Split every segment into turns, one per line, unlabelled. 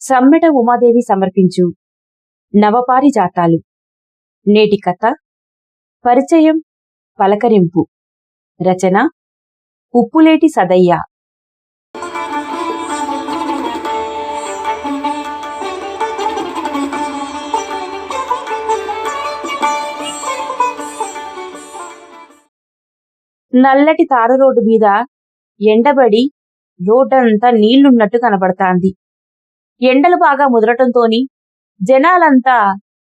సమ్మెట ఉమాదేవి సమర్పించు నవపారిజాతాలు. నేటి కథ పరిచయం పలకరింపు. రచన ఉప్పులేటి సదయ్య. నల్లటి తారు రోడ్డు మీద ఎండబడి రోడ్డంతా నీళ్లున్నట్టు కనబడతాంది. ఎండలు బాగా ముదరటంతోని జనాలంతా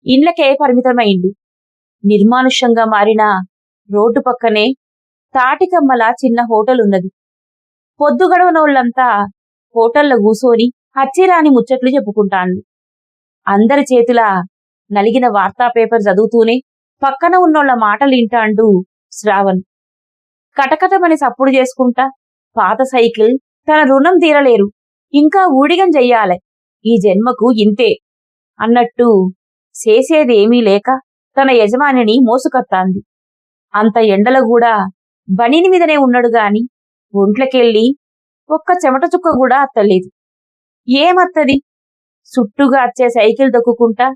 ఇండ్లకే పరిమితమైంది. నిర్మానుష్యంగా మారిన రోడ్డు పక్కనే తాటికమ్మల చిన్న హోటల్ ఉన్నది. పొద్దుగడవనోళ్లంతా హోటల్లో కూసోని హచ్చిరాని ముచ్చట్లు చెప్పుకుంటాండ్రు. అందరి చేతుల నలిగిన వార్తా పేపర్ చదువుతూనే పక్కన ఉన్నోళ్ల మాటలు వింటాండు శ్రావణ్. కటకటమని సప్పుడు చేసుకుంటా పాత సైకిల్ తన రుణం తీరలేరు, ఇంకా ఊడిగం చెయ్యాలే, ఈ జన్మకు ఇంతే అన్నట్టు చేసేదేమీ లేక తన యజమానిని మోసుకత్తాంది. అంత ఎండలో కూడా బనీని మీదనే ఉన్నాడు గాని ఒంట్లకెళ్ళి ఒక్క చెమట చుక్క కూడా అత్తలేదు. ఏమత్తది? చుట్టుగా అచ్చే సైకిల్ దొక్కుకుంటా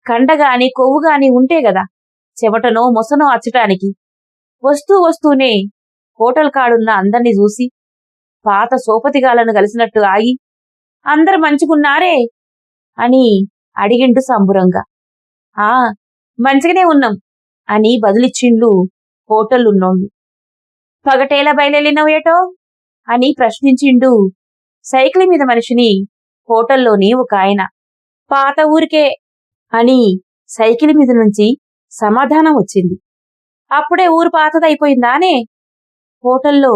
కండగాని కొవ్వుగాని ఉంటే గదా చెమటనో మొసనో అచ్చటానికి. వస్తూనే హోటల్ కాడున్న అందర్నీ చూసి పాత సోపతిగాలను కలిసినట్టు ఆగి అందరు మంచిగున్నారే అని అడిగిండు సంబురంగా. ఆ మంచిగానే ఉన్నాం అని బదులిచ్చిండ్లు హోటల్లున్నోళ్ళు. పగటేలా బయలుదేరినవేటో అని ప్రశ్నించిండు సైకిల్ మీద మనిషిని హోటల్లోని ఒక ఆయన. పాత ఊరికే అని సైకిల్ మీద నుంచి సమాధానం వచ్చింది. అప్పుడే ఊరు పాతదైపోయిందానే? హోటల్లో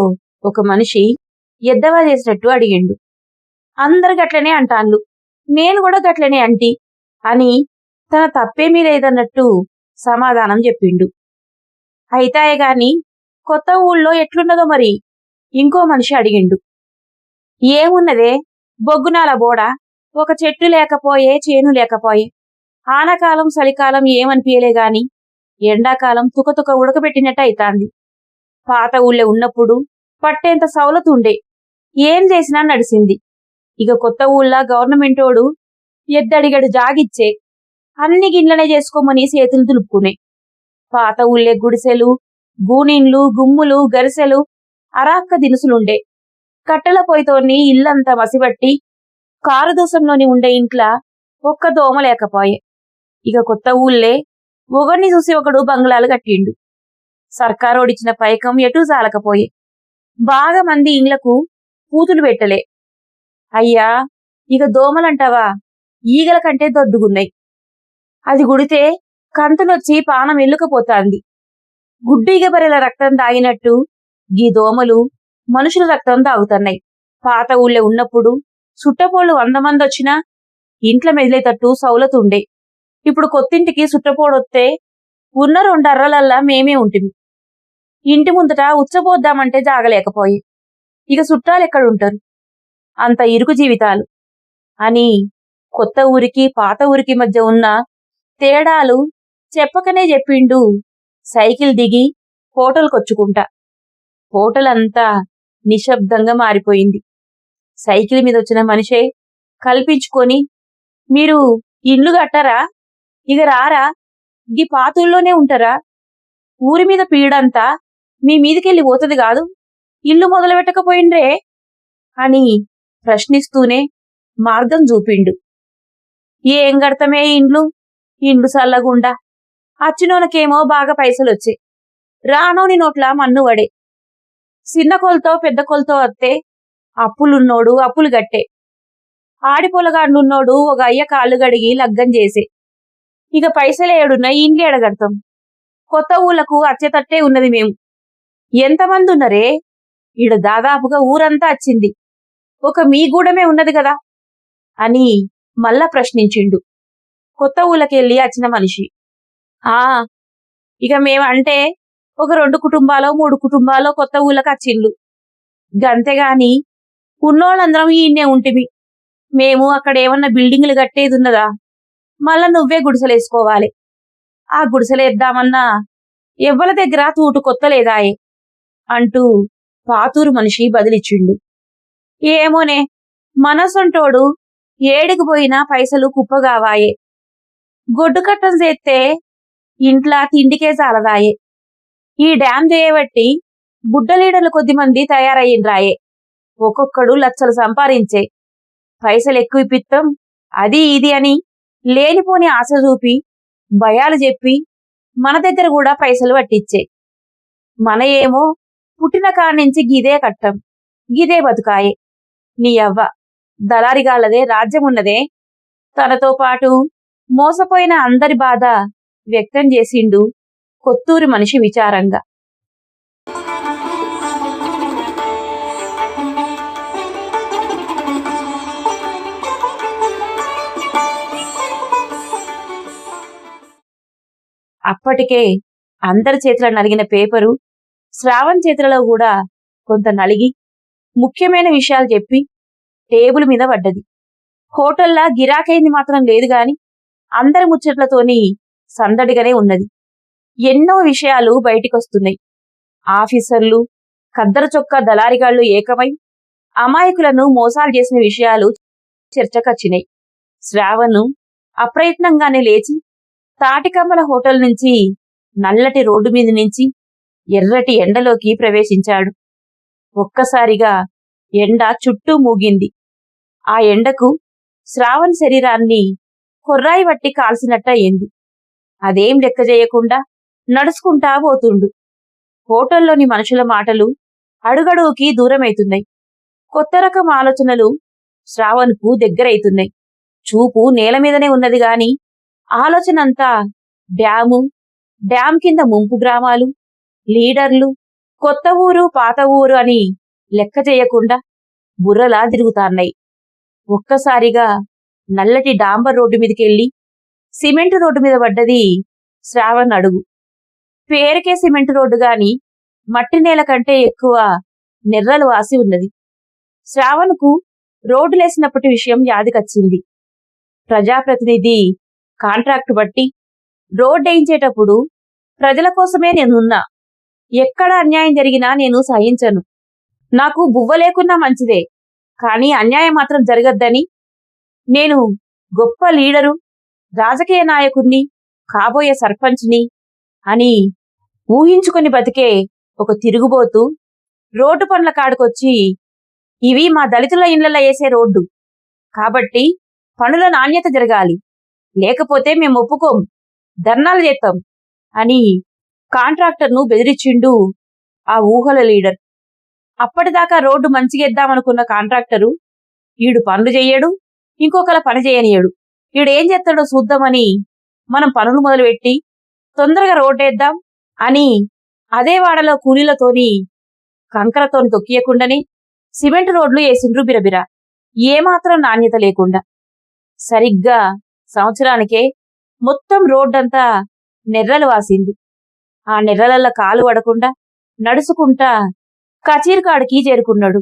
ఒక మనిషి ఎద్దవా చేసినట్టు అడిగిండు. అందరు గట్లనే అంటాన్లు, నేను కూడా గట్లనే అంటి అని తన తప్పేమీ లేదన్నట్టు సమాధానం చెప్పిండు. అయితాయే గాని కొత్త ఊళ్ళో ఎట్లున్నదో మరి? ఇంకో మనిషి అడిగిండు. ఏమున్నదే, బొగ్గునాల బోడ, ఒక చెట్టు లేకపోయే చేను లేకపోయే. ఆనకాలం చలికాలం ఏమనిపించలే గాని ఎండాకాలం తుకతుక ఉడకబెట్టినట్టు అయితాంది. పాత ఊళ్ళో ఉన్నప్పుడు పట్టేంత సౌలతుండే, ఏం చేసినా నడిసింది. ఇక కొత్త ఊళ్ళ గవర్నమెంటోడు ఎద్దడిగడు జాగిచ్చే, అన్ని గిన్నెలనే చేసుకోమని చేతులు దులుపుకునే. పాత ఊళ్ళే గుడిసెలు, గూనిండ్లు, గుమ్ములు, గరిసెలు, అరాక్క దినుసులుండే. కట్టెల పొయ్యితోని ఇల్లంతా మసిబట్టి కారుదూసంలోని ఉండే ఇంట్ల ఒక్క దోమ లేకపోయే. ఇక కొత్త ఊళ్ళే ఒకడిని చూసి ఒకడు బంగ్లాలు కట్టిండు. సర్కారోడిచ్చిన పైకం ఎటూ జాలకపోయే. బాగా మంది ఇండ్లకు పూతులు పెట్టలే. అయ్యా, ఇక దోమలంటావా ఈగల కంటే దొడ్డుగున్నాయి. అది గుడితే కంతులొచ్చి పానం ఎల్లుకపోతాంది. గుడ్డు ఈగబరెల రక్తం దాగినట్టు గీ దోమలు మనుషుల రక్తం తాగుతున్నాయి. పాత ఊళ్ళో ఉన్నప్పుడు సుట్టపోళ్ళు 100 మంది వచ్చినా ఇంట్ల మెదిలేటట్టు సౌలతుండే. ఇప్పుడు కొత్తింటికి సుట్టపోడొత్తే ఉన్న 2 అర్రలల్లా మేమే ఉంటుంది. ఇంటి ముందట ఉచ్చపోద్దామంటే జాగలేకపోయి ఇక చుట్టాలెక్కడుంటారు? అంత ఇరుకు జీవితాలు అని కొత్త ఊరికి పాత ఊరికి మధ్య ఉన్న తేడాలు చెప్పకనే చెప్పిండు సైకిల్ దిగి హోటల్కొచ్చుకుంటా. హోటల్ అంతా నిశ్శబ్దంగా మారిపోయింది. సైకిల్ మీద వచ్చిన మనిషే కల్పించుకొని, మీరు ఇల్లు కట్టరా? ఇక రారా? గీ పాతుల్లోనే ఉంటారా? ఊరి మీద పీడంతా మీ మీదికెళ్ళి పోతుంది కాదు, ఇల్లు మొదలు పెట్టకపోయిండ్రే అని ప్రశ్నిస్తూనే మార్గం చూపిండు. ఏం కడతమే ఇండ్లు సల్లగుండా. అచ్చినోనకేమో బాగా పైసలొచ్చే, రానోని నోట్ల మన్ను వడే. చిన్న కొలతో పెద్ద కొలతో వస్తే అప్పులున్నోడు అప్పులు గట్టే, ఆడిపొలగాండ్లున్నోడు ఒక అయ్య కాళ్ళు గడిగి లగ్గం చేసే. ఇక పైసలే ఏడున్నాయి, ఇండ్లు ఎడగడతాం? కొత్త ఊళ్ళకు అచ్చేతట్టే ఉన్నది మేము. ఎంతమంది ఉన్నరే? ఈడ దాదాపుగా ఊరంతా వచ్చింది, ఒక మీ గూడమే ఉన్నది కదా అని మళ్ళా ప్రశ్నించిండు కొత్త ఊళ్ళకెళ్ళి వచ్చిన మనిషి. ఆ ఇక మేమంటే ఒక 2 కుటుంబాలో 3 కుటుంబాలో కొత్త ఊళ్ళకి వచ్చిండ్లు, గంతేగాని ఉన్నోళ్ళందరం ఈయన్నే ఉంటిమి. మేము అక్కడ ఏమన్నా బిల్డింగులు కట్టేది ఉన్నదా? మళ్ళా నువ్వే గుడిసెలేసుకోవాలి. ఆ గుడిసెలేద్దామన్నా ఎవ్వల దగ్గర తూటు కొత్తలేదాయే అంటూ పాతూరు మనిషి బదిలిచ్చిండు. ఏమోనే, మనసంటోడు ఏడికి పోయినా పైసలు కుప్పగావాయే. గొడ్డు కట్టం చేస్తే ఇంట్లా తిండికే చాలదాయే. ఈ డ్యాం చేయబట్టి బుడ్డ లీడర్లు కొద్దిమంది తయారయ్యిండ్రాయే. ఒక్కొక్కడు లక్షలు సంపాదించే. పైసలు ఎక్కువ ఇప్పిత్తం అది ఇది అని లేనిపోని ఆశ చూపి భయాలు చెప్పి మన దగ్గర కూడా పైసలు పట్టించే. మన ఏమో పుట్టిన కాడ్నుంచి గిదే కట్టం, గిదే బతుకాయే. నీ అవ్వ దళారిగాళ్ళదే రాజ్యమున్నదే. తనతో పాటు మోసపోయిన అందరి బాధ వ్యక్తం చేసిండు కొత్తూరి మనిషి విచారంగా. అప్పటికే అందరి చేతిలో నలిగిన పేపరు శ్రావణ్ చేతులలో కూడా కొంత నలిగి ముఖ్యమైన విషయాలు చెప్పి టేబుల్ మీద పడ్డది. హోటల్లా గిరాకైంది మాత్రం లేదు గాని అందరి ముచ్చట్లతోని సందడిగానే ఉన్నది. ఎన్నో విషయాలు బయటికొస్తున్నాయి. ఆఫీసర్లు, ఖద్దరు చొక్కా దళారిగాళ్లు ఏకమై అమాయకులను మోసాలు చేసిన విషయాలు చర్చకొచ్చినాయి. శ్రావణ్ అప్రయత్నంగానే లేచి తాటికమ్మల హోటల్ నుంచి నల్లటి రోడ్డు మీద నుంచి ఎర్రటి ఎండలోకి ప్రవేశించాడు. ఒక్కసారిగా ఎండ చుట్టూ మూగింది. ఆ ఎండకు శ్రావణ్ శరీరాన్ని కొర్రాయి వట్టి కాల్సినట్టయింది. అదేం లెక్క చేయకుండా నడుచుకుంటా పోతుండు. హోటల్లోని మనుషుల మాటలు అడుగడుగుకి దూరమైతున్నాయి. కొత్త రకం ఆలోచనలు శ్రావణ్కు దగ్గరైతున్నాయి. చూపు నేల మీదనే ఉన్నది గాని ఆలోచనంతా డ్యాము, డ్యాం కింద ముంపు గ్రామాలు, లీడర్లు, కొత్త ఊరు పాత ఊరు అని లెక్క చేయకుండా బుర్రలా తిరుగుతాన్నాయి. ఒక్కసారిగా నల్లటి డాంబర్ రోడ్డు మీదకెళ్ళి సిమెంట్ రోడ్డు మీద పడ్డది శ్రావణ్ అడుగు. పేరుకే సిమెంట్ రోడ్డు గాని మట్టి నేల కంటే ఎక్కువ నెర్రలు వాసి ఉన్నది. శ్రావణ్కు రోడ్డులేసినప్పటి విషయం యాదికొచ్చింది. ప్రజాప్రతినిధి కాంట్రాక్టు బట్టి రోడ్డేయించేటప్పుడు ప్రజల కోసమే నేనున్నా. ఎక్కడ అన్యాయం జరిగినా నేను సహించను. నాకు బువ్వ లేకున్నా మంచిదే, కానీ అన్యాయం మాత్రం జరగద్దని నేను గొప్ప లీడరు, రాజకీయ నాయకుణ్ణి, కాబోయే సర్పంచ్ని అని ఊహించుకొని బతికే ఒక తిరుగుబోతూ రోడ్డు పనుల కాడుకొచ్చి ఇవి మా దళితుల ఇళ్లలో వేసే రోడ్డు కాబట్టి పనుల నాణ్యత జరగాలి, లేకపోతే మేము ఒప్పుకోము, ధర్నాలు చేస్తాం అని కాంట్రాక్టర్ను బెదిరించిండు ఆ ఊహల లీడర్. అప్పటిదాకా రోడ్డు మంచిగేద్దామనుకున్న కాంట్రాక్టరు ఈడు పనులు చెయ్యడు, ఇంకొకల పని చేయనియడు, ఈడేం చేస్తాడో చూద్దామని మనం పనులు మొదలుపెట్టి తొందరగా రోడ్డేద్దాం అని అదే వాడలో కూలీలతోని కంకరతోని తొక్కియకుండానే సిమెంట్ రోడ్లు వేసిండ్రు బిరబిరా, ఏమాత్రం నాణ్యత లేకుండా. సరిగ్గా సంవత్సరానికే మొత్తం రోడ్డంతా నెర్రలు వాసింది. ఆ నెర్రలల్ల కాలు పడకుండా నడుచుకుంటా కచీర్కాడికి చేరుకున్నాడు.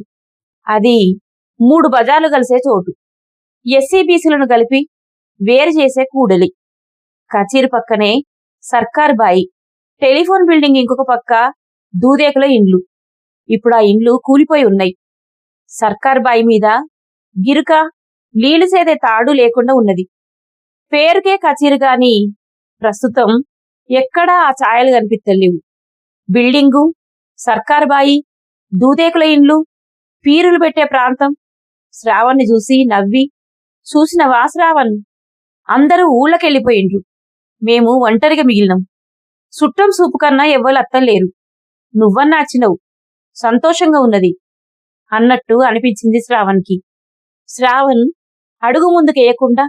అది 3 బజార్లు కలిసే చోటు. ఎస్సీబీసీలను కలిపి వేరు చేసే కూడలి. కచీర్ పక్కనే సర్కార్ బాయి, టెలిఫోన్ బిల్డింగ్ ఇంకొక పక్క దూదేకుల ఇండ్లు. ఇప్పుడు ఆ ఇండ్లు కూలిపోయి ఉన్నాయి. సర్కార్ బాయి మీద గిరుక నీళ్లు సేదే తాడు లేకుండా ఉన్నది. పేరుకే కచీరు గాని ప్రస్తుతం ఎక్కడా ఆ ఛాయలు కనిపిస్తలేవు. బిల్డింగు, సర్కార్ బాయి, దూదేకుల ఇండ్లు, పీరులు పెట్టే ప్రాంతం. శ్రావణ్ని చూసి నవ్వి, చూసినవా శ్రావణ్, అందరూ ఊళ్ళకెళ్ళిపోయిండ్రు, మేము ఒంటరిగా మిగిలినాం. సుట్టం సూపు కన్నా ఎవ్వరు అత్తలేరు, నువ్వన్నా వచ్చినవు, సంతోషంగా ఉన్నది అన్నట్టు అనిపించింది శ్రావణ్కి. శ్రావణ్ అడుగు ముందుకేయకుండా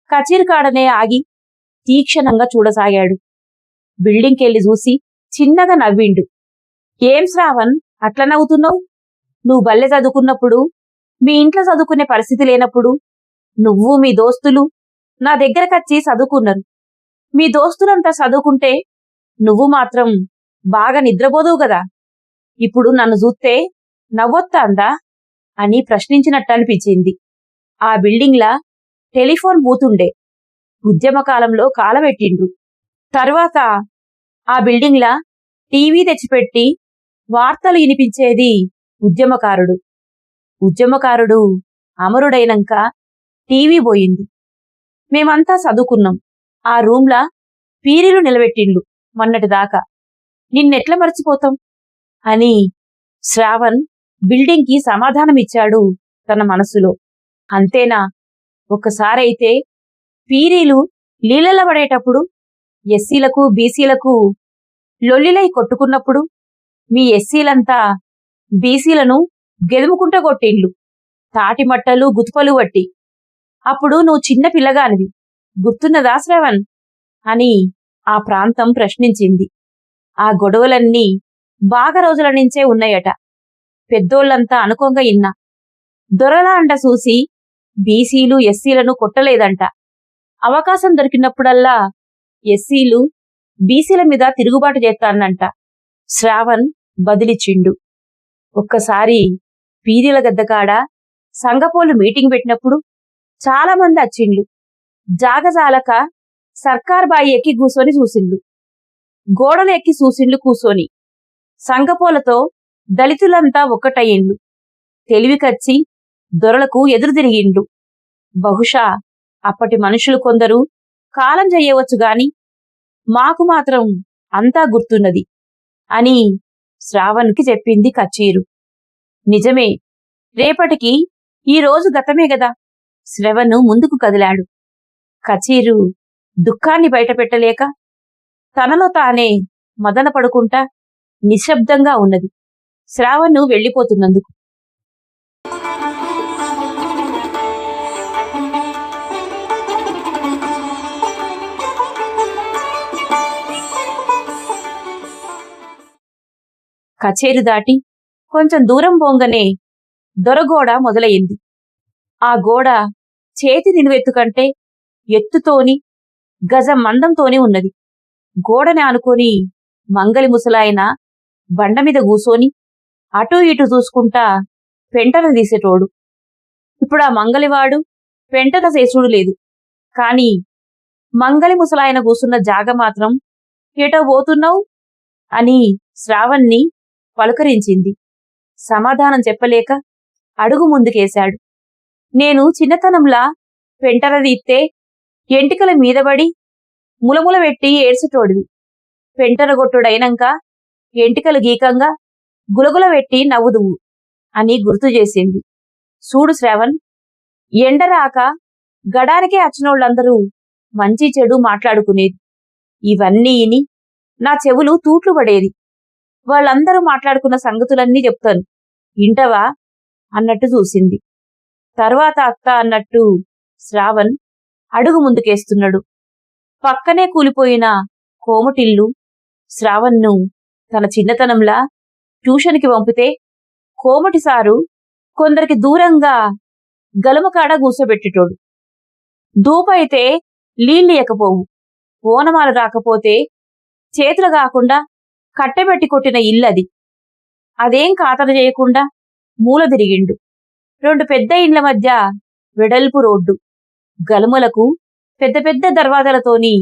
కచీరు కాడనే ఆగి తీక్షణంగా చూడసాగాడు. బిల్డింగ్కెళ్ళి చూసి చిన్నగా నవ్విండు. ఏం శ్రావణ్ అట్లా నవ్వుతున్నావు? నువ్వు బల్లె చదువుకున్నప్పుడు, మీ ఇంట్లో చదువుకునే పరిస్థితి లేనప్పుడు నువ్వు మీ దోస్తులు నా దగ్గరకొచ్చి చదువుకున్నారు. మీ దోస్తులంతా చదువుకుంటే నువ్వు మాత్రం బాగా నిద్రపోదువు గదా, ఇప్పుడు నన్ను చూస్తే నవ్వొత్తాందా అని ప్రశ్నించినట్టు అనిపించింది. ఆ బిల్డింగ్లా టెలిఫోన్ బూతుండే, ఉద్యమకాలంలో కాలబెట్టిండ్రు. తర్వాత ఆ బిల్డింగ్లా టీవీ తెచ్చిపెట్టి వార్తలు వినిపించేది ఉద్యమకారుడు. ఉద్యమకారుడు అమరుడైనంక టీవీ పోయింది. మేమంతా చదువుకున్నాం. ఆ రూమ్లా పీరీలు నిలబెట్టిండ్లు మొన్నటిదాకా. నిన్నెట్ల మర్చిపోతాం అని శ్రావణ్ బిల్డింగ్కి సమాధానమిచ్చాడు తన మనసులో. అంతేనా, ఒక్కసారైతే పీరీలు నీళ్ళలో పడేటప్పుడు, ఎస్సీలకు బీసీలకు లొల్లిలై కొట్టుకున్నప్పుడు మీ ఎస్సీలంతా బీసీలను గెలుముకుంట కొట్టిండ్లు, తాటిమట్టలు గుతుపలు వట్టి. అప్పుడు నువ్వు చిన్న పిల్లగానివి, గుర్తున్నదా శ్రవణ్ అని ఆ ప్రాంతం ప్రశ్నించింది. ఆ గొడవలన్నీ బాగా రోజుల నుంచే ఉన్నాయట. పెద్దోళ్లంతా అనుకోంగా ఇన్నా. దొరల అంట చూసి బీసీలు ఎస్సీలను కొట్టలేదంట. అవకాశం దొరికినప్పుడల్లా ఎస్సీలు బీసీల మీద తిరుగుబాటు చేస్తానంట శ్రావణ్ బదిలిచ్చిండు. ఒక్కసారి పీరీల గద్దకాడ సంగపోలు మీటింగ్ పెట్టినప్పుడు చాలా మంది వచ్చిండ్లు. జాగజాలక సర్కార్ బాయి ఎక్కి కూసోని చూసిండ్లు, గోడలు ఎక్కి చూసిండ్లు కూసోని. సంగపోలతో దళితులంతా ఒక్కటయ్యిండ్లు. తెలివికచ్చి దొరలకు ఎదురు తిరిగిండ్లు. బహుశా అప్పటి మనుషులు కొందరు కాలం చెయ్యవచ్చు గాని మాకు మాత్రం అంతా గుర్తున్నది అని శ్రావణ్కి చెప్పింది కచీరు. నిజమే, రేపటికి ఈ రోజు గతమే గదా. శ్రవణ్ ముందుకు కదిలాడు. కచీరు దుఃఖాన్ని బయటపెట్టలేక తనలో తానే మదన పడుకుంటా నిశ్శబ్దంగా ఉన్నది శ్రావణ్ వెళ్ళిపోతున్నందుకు. కచేరు దాటి కొంచెం దూరం పోంగనే దొరగోడ మొదలయింది. ఆ గోడ చేతి నిలువెత్తు కంటే ఎత్తుతోని గజం మందంతోనే ఉన్నది. గోడని ఆనుకొని మంగలి ముసలాయన బండమీద కూసోని అటూ ఇటూ చూసుకుంటా పెంటన తీసేటోడు. ఇప్పుడు ఆ మంగలివాడు పెంటన చేసుడు లేదు. కాని మంగలి ముసలాయన కూసున్న జాగ మాత్రం ఏటో పోతున్నావు అని శ్రావణ్ణి పలుకరించింది. సమాధానం చెప్పలేక అడుగు ముందుకేశాడు. నేను చిన్నతనంలా పెంటర తీస్తే ఎంటికల మీదబడి ములముల పెట్టి ఏడ్చేటోడివి. పెంటరగొట్టుడైనంక ఎంటికలు గీకంగా గులగుల పెట్టి నవ్వుదువు అని గుర్తు చేసింది. చూడు శ్రావణ్, ఎండరాక గడానికే అచ్చినోళ్ళందరూ మంచి చెడు మాట్లాడుకునేది. ఇవన్నీ ఇని నా చెవులు తూట్లు పడేది. వాళ్ళందరూ మాట్లాడుకున్న సంగతులన్నీ చెప్తాను, ఇంటవా అన్నట్టు చూసింది. తర్వాత అత్త అన్నట్టు శ్రావణ్ అడుగు ముందుకేస్తున్నాడు. పక్కనే కూలిపోయిన కోమటిల్లు శ్రావణ్ను తన చిన్నతనంలా ట్యూషన్కి పంపితే కోమటి సారు కొందరికి దూరంగా గలుమకాడ కూసోబెట్టేటోడు. దూపైతే నీళ్ళియకపోవు, ఓనమాలు రాకపోతే చేతులు కాకుండా కట్టెబెట్టి కొట్టిన ఇల్లది. అదేం ఖాతరు చేయకుండా మూల తిరిగిండు. 2 పెద్ద ఇండ్ల మధ్య వెడల్పు రోడ్డు, గలుమలకు పెద్ద పెద్ద దర్వాజలతోని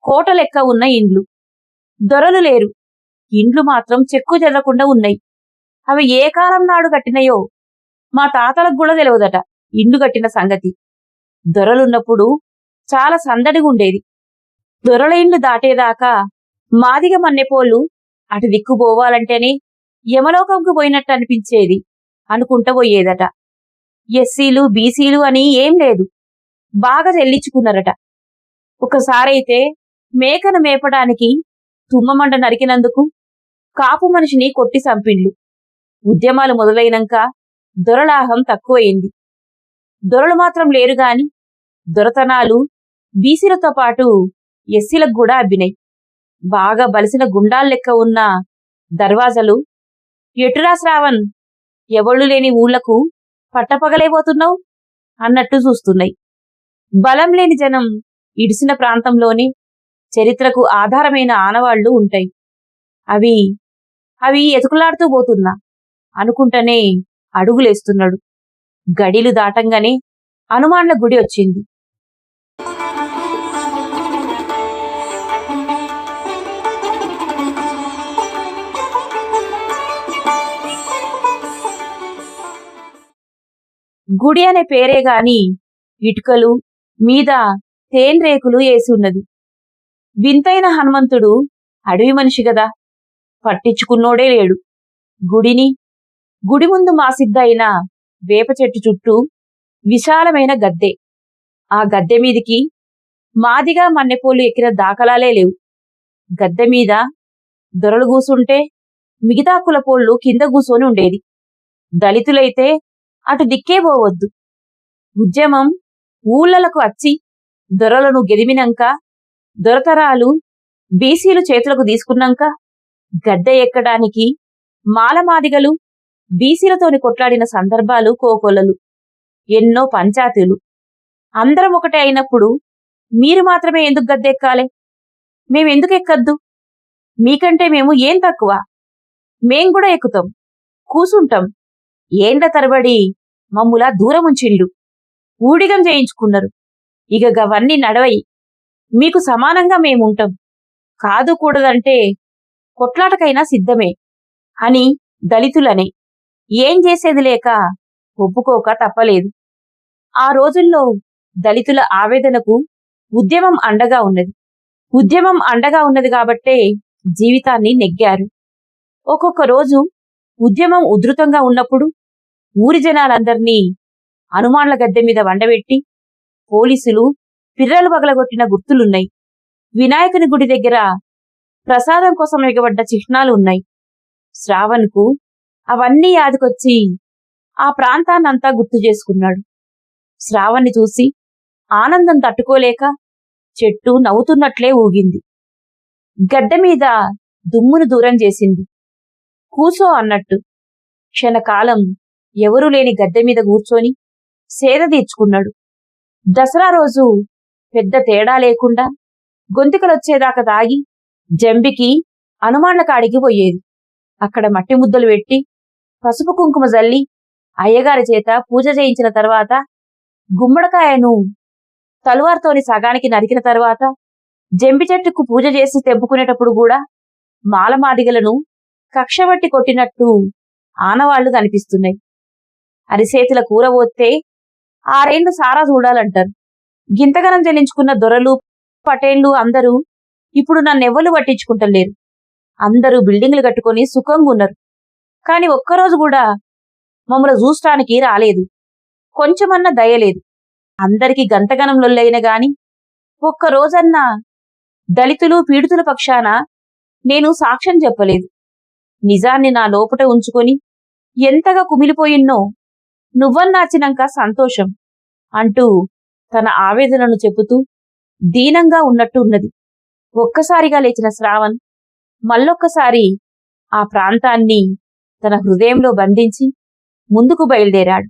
కోట లెక్క ఉన్న ఇండ్లు. దొరలు లేరు, ఇండ్లు మాత్రం చెక్కు చెదరకుండా ఉన్నాయి. అవి ఏ కాలం నాడు కట్టినయో మా తాతలకు కూడా తెలియదట ఇండ్లు కట్టిన సంగతి. దొరలున్నప్పుడు చాలా సందడిగుండేది. దొరల ఇండ్లు దాటేదాకా మాదిగ మన్నెపోళ్ళు అటు దిక్కు పోవాలంటేనే యమలోకంకు పోయినట్టు అనిపించేది అనుకుంటా పోయేదట. ఎస్సీలు బీసీలు అని ఏం లేదు, బాగా చెల్లించుకున్నారట. ఒకసారైతే మేకను మేపడానికి తుమ్మమండ నరికినందుకు కాపు మనిషిని కొట్టి చంపిండ్లు. ఉద్యమాలు మొదలైనాక దొరలాహం తక్కువయింది. దొరలు మాత్రం లేరు గాని దొరతనాలు బీసీలతో పాటు ఎస్సీలకు కూడా అబ్బినాయి. బాగా బలిసిన గుండాల్లెక్క ఉన్న దర్వాజలు ఎటురా శ్రావణ్, ఎవళ్ళు లేని ఊళ్లకు పట్టపగలైపోతున్నావు అన్నట్టు చూస్తున్నాయి. బలం లేని జనం ఇడిసిన ప్రాంతంలోనే చరిత్రకు ఆధారమైన ఆనవాళ్లు ఉంటాయి. అవి అవి ఎతుకులాడుతూ పోతున్నా అనుకుంటనే అడుగులేస్తున్నాడు. గడిలు దాటంగానే హనుమాన్ల గుడి వచ్చింది. గుడి అనే పేరే గాని ఇటుకలు మీద తేన్రేకులు వేసి ఉన్నది. వింతైన హనుమంతుడు అడవి మనిషి గదా, పట్టించుకున్నోడే లేడు. గుడి ముందు మాసిద్దైన వేప చెట్టు చుట్టూ విశాలమైన గద్దె. ఆ గద్దె మీదికి మాదిగా మన్నెపూలు ఎక్కిన దాఖలాలే లేవు. గద్దె మీద దొరలు కూసుంటే మిగతా కులపోళ్ళు కింద కూసోని ఉండేది. దళితులైతే అటు దిక్కే పోవద్దు. ఉద్యమం ఊళ్ళలకు వచ్చి దొరలను గెదిమినంక, దొరతరాలు బీసీలు చేతులకు తీసుకున్నాక గద్దె ఎక్కడానికి మాలమాదిగలు బీసీలతోని కొట్లాడిన సందర్భాలు కోకొల్లలు. ఎన్నో పంచాయతీలు. అందరం ఒకటే అయినప్పుడు మీరు మాత్రమే ఎందుకు గద్దెక్కాలే? మేమెందుకు ఎక్కద్దు? మీకంటే మేము ఏం తక్కువ? మేం కూడా ఎక్కుతాం, కూసుంటాం. ఏండ్ల తరబడి మమ్ములా దూరం ఉంచిళ్ళు, ఊడిగం చేయించుకున్నారు. ఇక గవన్నీ నడవయి. మీకు సమానంగా మేముంటాం. కాదు కూడదంటే కొట్లాటకైనా సిద్ధమే అని దళితులనే. ఏం చేసేది లేక ఒప్పుకోక తప్పలేదు. ఆ రోజుల్లో దళితుల ఆవేదనకు ఉద్యమం అండగా ఉన్నది కాబట్టే జీవితాన్ని నెగ్గారు. ఒక్కొక్క రోజు ఉద్యమం ఉధృతంగా ఉన్నప్పుడు ఊరి జనాలందర్నీ హనుమాన్ల గద్దె మీద వండబెట్టి పోలీసులు పిర్రలు పగలగొట్టిన గుర్తులున్నాయి. వినాయకుని గుడి దగ్గర ప్రసాదం కోసం ఎగబడ్డ చిహ్నాలు ఉన్నాయి. శ్రావణ్కు అవన్నీ యాదికొచ్చి ఆ ప్రాంతాన్నంతా గుర్తు చేసుకున్నాడు. శ్రావణ్ని చూసి ఆనందం తట్టుకోలేక చెట్టు నవ్వుతున్నట్లే ఊగింది. గద్దె మీద దుమ్మును దూరం చేసింది. కూసో అన్నట్టు క్షణకాలం ఎవరూ లేని గద్దె మీద కూర్చొని సేద తీర్చుకున్నాడు. దసరా రోజు పెద్ద తేడా లేకుండా గొంతుకలొచ్చేదాకా తాగి జంబికి హనుమాన్ల కాడికి పోయేది. అక్కడ మట్టి ముద్దలు పెట్టి పసుపు కుంకుమ జల్లి అయ్యగారి చేత పూజ చేయించిన తర్వాత గుమ్మడికాయను తలువార్తోని సగానికి నరికిన తర్వాత జంబి చెట్టుకు పూజ చేసి తెంపుకునేటప్పుడు కూడా మాలమాదిగలను కక్షబట్టి కొట్టినట్టు ఆనవాళ్లు కనిపిస్తున్నాయి. అరిసేతుల కూర పోస్తే ఆరేండ్లు సారా చూడాలంటారు. గింతగనం చెల్లించుకున్న దొరలు పటేళ్లు అందరూ ఇప్పుడు నన్నెవ్వలు పట్టించుకుంటలేరు. అందరూ బిల్డింగ్లు కట్టుకొని సుఖంగా ఉన్నారు. కాని ఒక్కరోజు కూడా మమ్మల్ని చూస్తానికి రాలేదు. కొంచెమన్నా దయలేదు. అందరికీ గంతగనం లొల్లైన గాని ఒక్కరోజన్నా దళితులు పీడితుల పక్షాన నేను సాక్ష్యం చెప్పలేదు. నిజాన్ని నా లోపట ఉంచుకొని ఎంతగా కుమిలిపోయిన్నో నువ్వన్నాచినాక సంతోషం అంటూ తన ఆవేదనను చెబుతూ దీనంగా ఉన్నట్టు ఉన్నది. ఒక్కసారిగా లేచిన శ్రావణ్ మళ్ళొక్కసారి ఆ ప్రాంతాన్ని తన హృదయంలో బంధించి ముందుకు బయలుదేరాడు.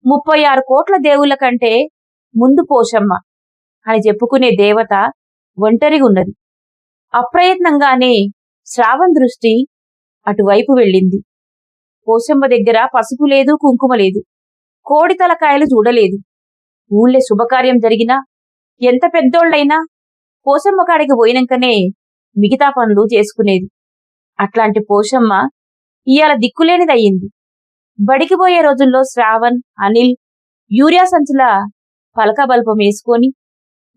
ముప్పై 6 కోట్ల దేవుళ్ళ కంటే ముందు పోషమ్మ అని చెప్పుకునే దేవత ఒంటరిగున్నది. అప్రయత్నంగానే శ్రావణ్ దృష్టి అటువైపు వెళ్ళింది. పోషమ్మ దగ్గర పసుపు లేదు, కుంకుమ లేదు, కోడి తలకాయలు చూడలేదు. ఊళ్ళే శుభకార్యం జరిగినా ఎంత పెద్దోళ్ళైనా పోషమ్మ కాడికి పోయినాకనే మిగతా పనులు చేసుకునేది. అట్లాంటి పోషమ్మ ఇవాళ దిక్కులేనిదయ్యింది. బడికి పోయే రోజుల్లో శ్రావణ్, అనిల్ యూరియా సంచుల పలకబల్పం వేసుకొని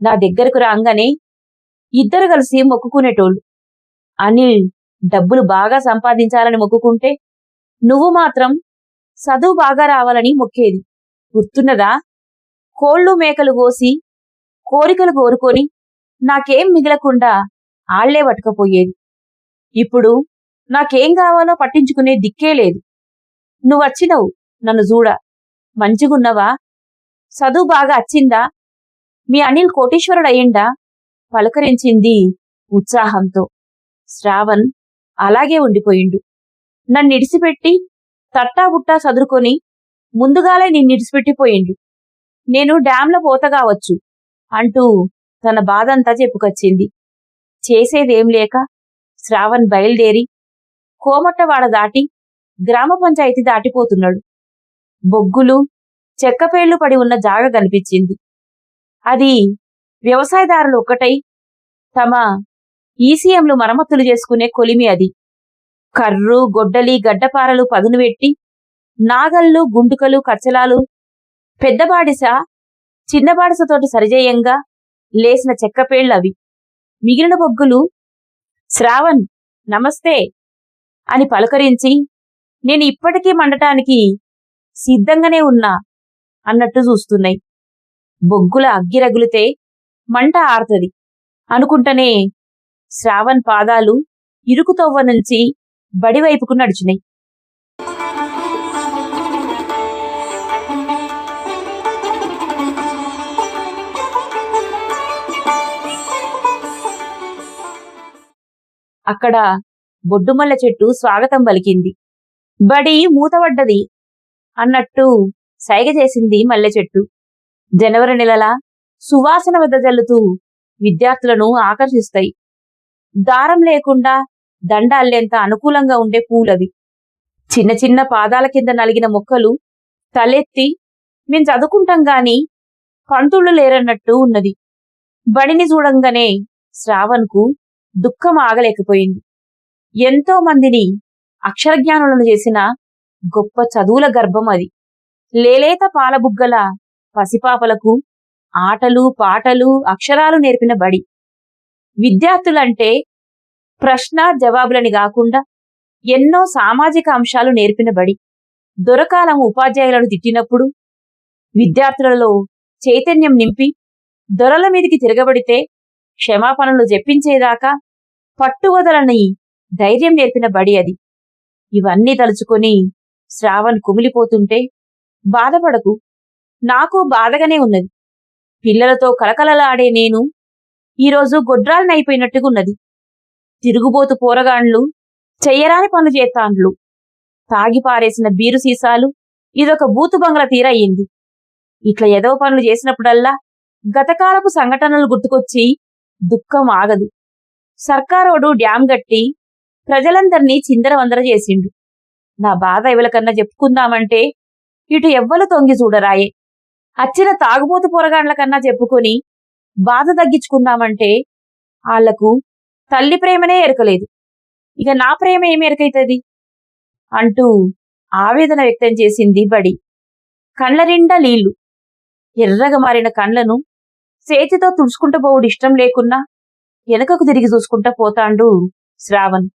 నా దగ్గరకు రాగానే ఇద్దరు కలిసి మొక్కుకునేటోళ్ళు. అనిల్ డబ్బులు బాగా సంపాదించాలని మొక్కుకుంటే నువ్వు మాత్రం చదువు బాగా రావాలని మొక్కేది. గుర్తున్నదా? కోళ్లు మేకలు కోసి కోరికలు కోరుకొని నాకేం మిగలకుండా ఆళ్లే పట్టుకపోయేది. ఇప్పుడు నాకేం కావాలో పట్టించుకునే దిక్కే లేదు. నువ్వచ్చినవు నన్ను చూడ. మంచిగున్నవా? చదువు బాగా వచ్చిందా? మీ అనిల్ కోటీశ్వరుడయ్యిండా? పలకరించింది ఉత్సాహంతో. శ్రావణ్ అలాగే ఉండిపోయిండు. నన్నిడిసిపెట్టి తట్టాబుట్టా చదురుకొని ముందుగాలే నిన్నిడిసిపెట్టిపోయిండు. నేను డ్యాంలో పోతగావచ్చు అంటూ తన బాధంతా చెప్పుకొచ్చింది. చేసేదేం లేక శ్రావణ్ బయలుదేరి కోమట్టవాడ దాటి గ్రామ పంచాయతీ దాటిపోతున్నాడు. బొగ్గులు చెక్కపేళ్లు పడి ఉన్న జాగ కనిపించింది. అది వ్యవసాయదారులు ఒక్కటై తమ ఈసీఎంలు మరమ్మతులు చేసుకునే కొలిమి అది. కర్రు, గొడ్డలి, గడ్డపారలు పదును పెట్టి, నాగళ్ళు, గుండుకలు, కచ్చలాలు పెద్దబాడిస చిన్నబాడిసతోటి సరిజేయంగా లేసిన చెక్కపేళ్లవి. మిగిలిన బొగ్గులు శ్రావణ్ నమస్తే అని పలకరించి, నేను ఇప్పటికీ మండటానికి సిద్ధంగానే ఉన్నా అన్నట్టు చూస్తున్నాయి. బొగ్గుల అగ్గి రగులితే మంట ఆరుతుంది అనుకుంటనే శ్రావణ్ పాదాలు ఇరుకు తొవ్వ నుంచి బడివైపుకు నడిచినాయి. అక్కడ బొడ్డుమల్ల చెట్టు స్వాగతం పలికింది. బడి మూతబడ్డది అన్నట్టు సైగ చేసింది మల్లె చెట్టు. జనవరి నెలలా సువాసన వెదజల్లుతూ విద్యార్థులను ఆకర్షిస్తాయి. దారం లేకుండా దండ అల్లేంత అనుకూలంగా ఉండే పూలవి. చిన్న చిన్న పాదాల కింద నలిగిన మొక్కలు తలెత్తి మేం చదువుకుంటాం గాని పంతుళ్ళు లేరన్నట్టు ఉన్నది. బడిని చూడంగానే శ్రావణ్కు దుఃఖం ఆగలేకపోయింది. ఎంతో మందిని అక్షరజ్ఞానులను చేసిన గొప్ప చదువుల గర్భం అది. లేలేత పాలబుగ్గల పసిపాపలకు ఆటలు, పాటలు, అక్షరాలు నేర్పిన బడి. విద్యార్థులంటే ప్రశ్న జవాబులని కాకుండా ఎన్నో సామాజిక అంశాలు నేర్పిన బడి. దొరకాలం ఉపాధ్యాయులను తిట్టినప్పుడు విద్యార్థులలో చైతన్యం నింపి దొరల మీదికి తిరగబడితే క్షమాపణలు జపించేదాకా పట్టువదలని ధైర్యం నేర్పిన బడి అది. ఇవన్నీ తలుచుకొని శ్రావణ్ కుమిలిపోతుంటే, బాధపడకు, నాకు బాధగానే ఉన్నది. పిల్లలతో కలకలలాడే నేను ఈరోజు గొడ్రాలనైపోయినట్టుగున్నది. తిరుగుబోతు పోరగాండ్లు చెయ్యరాని పనులు చేస్తాండ్లు. తాగిపారేసిన బీరు సీసాలు ఇదొక బూతు బంగ్ల తీరయ్యింది. ఇట్లా ఏదో పనులు చేసినప్పుడల్లా గతకాలపు సంఘటనలు గుర్తుకొచ్చి దుఃఖం ఆగదు. సర్కారోడు డ్యాం గట్టి ప్రజలందర్నీ చిందరవందర చేసిండు. నా బాధ ఎవరికన్నా చెప్పుకుందామంటే ఇటు ఎవ్వలు తొంగి చూడరాయే. అచ్చిన తాగుబోతు పొరగాండ్ల కన్నా చెప్పుకొని బాధ తగ్గించుకుందామంటే వాళ్లకు తల్లి ప్రేమనే ఎరకలేదు. ఇక నా ప్రేమ ఏమి ఎరకైతుంది అంటూ ఆవేదన వ్యక్తం చేసింది బడి. కళ్ళ నిండా నీళ్లు. ఎర్రగా మారిన కళ్ళను చేతితో తుడుచుకుంటూ పోవుడు ఇష్టం లేకున్నా వెనకకు తిరిగి చూసుకుంటా పోతాండు శ్రావణ్.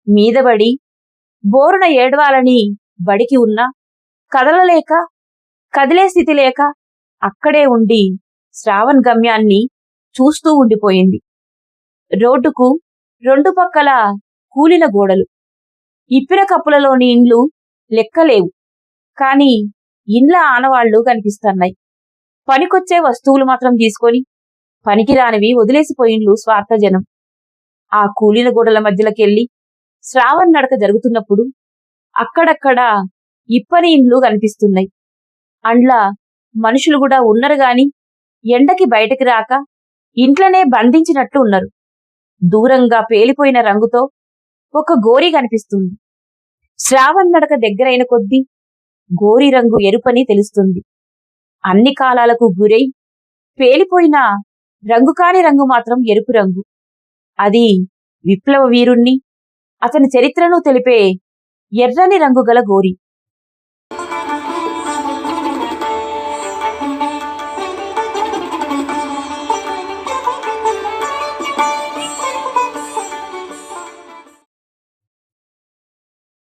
మీదబడి బోరున ఏడవాలని బడికి ఉన్నా కదలలేక, కదిలే స్థితి లేక అక్కడే ఉండి శ్రావణ్ గమ్యాన్ని చూస్తూ ఉండిపోయింది. రోడ్డుకు రెండు పక్కల కూలిన గోడలు, ఇప్పిన కప్పులలోని ఇండ్లు లెక్కలేవు. కాని ఇండ్ల ఆనవాళ్లు కనిపిస్తున్నాయి. పనికొచ్చే వస్తువులు మాత్రం తీసుకొని పనికిరానివి వదిలేసిపోయిండ్లు స్వార్థజనం. ఆ కూలిన గోడల మధ్యలోకెళ్ళి శ్రావణ్ నడక జరుగుతున్నప్పుడు అక్కడక్కడ ఇప్పని ఇండ్లు కనిపిస్తున్నాయి. అండ్ల మనుషులు కూడా ఉన్నారు గాని ఎండకి బయటకి రాక ఇంట్లోనే బంధించినట్టు ఉన్నారు. దూరంగా పేలిపోయిన రంగుతో ఒక గోరి కనిపిస్తుంది. శ్రావణ్ నడక దగ్గరైన కొద్దీ గోరి రంగు ఎరుపని తెలుస్తుంది. అన్ని కాలాలకు గురై పేలిపోయిన రంగు కాని రంగు మాత్రం ఎరుపు రంగు. అది విప్లవ వీరుణ్ణి, అతని చరిత్రను తెలిపే ఎర్రని రంగు గల గోరి.